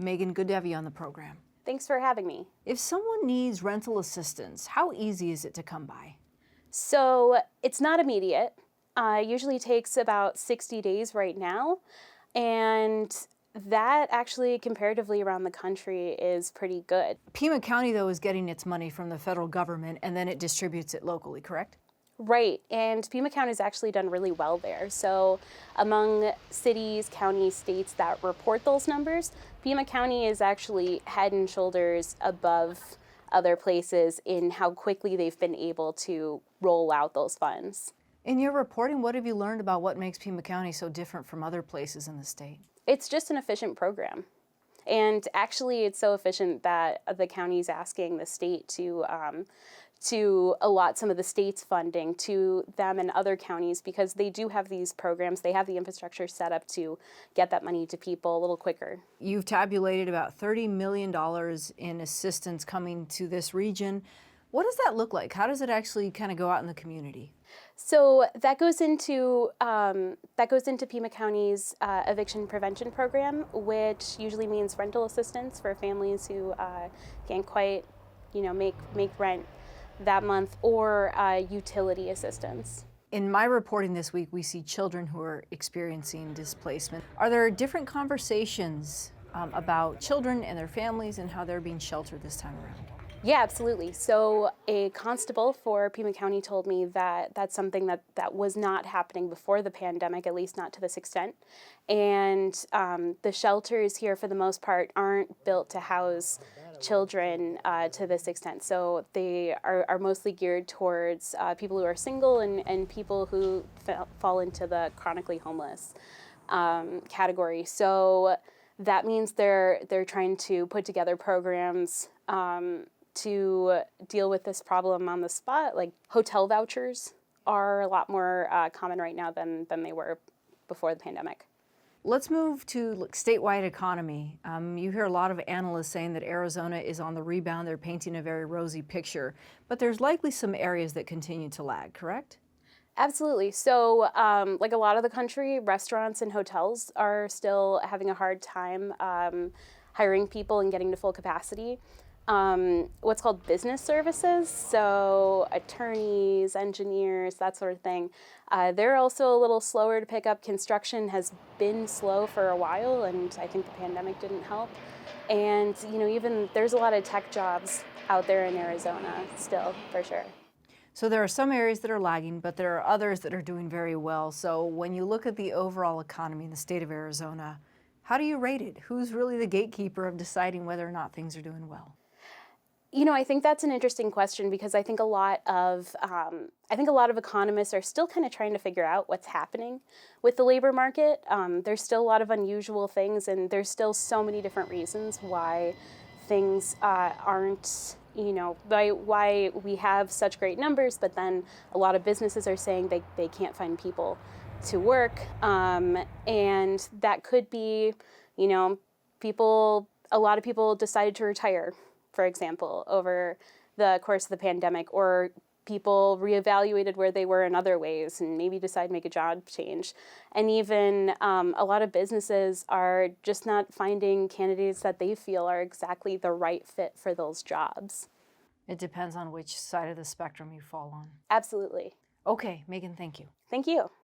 Megan, good to have you on the program. Thanks for having me. If someone needs rental assistance, how easy is it to come by? So it's not immediate. Usually takes about 60 days right now. And that actually comparatively around the country is pretty good. Pima County, though, is getting its money from the federal government and then it distributes it locally, correct? Right, and Pima County has actually done really well there. So among cities, counties, states that report those numbers, Pima County is actually head and shoulders above other places in how quickly they've been able to roll out those funds. In your reporting, what have you learned about what makes Pima County so different from other places in the state? It's just an efficient program. And actually, it's so efficient that the county's asking the state to allot some of the state's funding to them and other counties because they do have these programs. They have the infrastructure set up to get that money to people a little quicker. You've tabulated about $30 million in assistance coming to this region. What does that look like? How does it actually kind of go out in the community? So that goes into Pima County's eviction prevention program, which usually means rental assistance for families who can't quite, make rent that month, or utility assistance. In my reporting this week, we see children who are experiencing displacement. Are there different conversations about children and their families and how they're being sheltered this time around? Yeah, absolutely. So a constable for Pima County told me that that's something that was not happening before the pandemic, at least not to this extent. And the shelters here, for the most part, aren't built to house children to this extent. So they are mostly geared towards people who are single and people who fall into the chronically homeless category. So that means they're trying to put together programs to deal with this problem on the spot. Like hotel vouchers are a lot more common right now than they were before the pandemic. Let's move to statewide economy. You hear a lot of analysts saying that Arizona is on the rebound. They're painting a very rosy picture, but there's likely some areas that continue to lag, correct? Absolutely. So like a lot of the country, restaurants and hotels are still having a hard time hiring people and getting to full capacity. What's called business services, so attorneys, engineers, that sort of thing. They're also a little slower to pick up. Construction has been slow for a while, and I think the pandemic didn't help. And even there's a lot of tech jobs out there in Arizona still, for sure. So there are some areas that are lagging, but there are others that are doing very well. So when you look at the overall economy in the state of Arizona, how do you rate it? Who's really the gatekeeper of deciding whether or not things are doing well? I think that's an interesting question because I think a lot of economists are still kind of trying to figure out what's happening with the labor market. There's still a lot of unusual things, and there's still so many different reasons why things aren't, why we have such great numbers, but then a lot of businesses are saying they can't find people to work, and that could be, a lot of people decided to retire, for example, over the course of the pandemic, or people reevaluated where they were in other ways and maybe decided to make a job change. And even a lot of businesses are just not finding candidates that they feel are exactly the right fit for those jobs. It depends on which side of the spectrum you fall on. Absolutely. Okay, Megan, thank you. Thank you.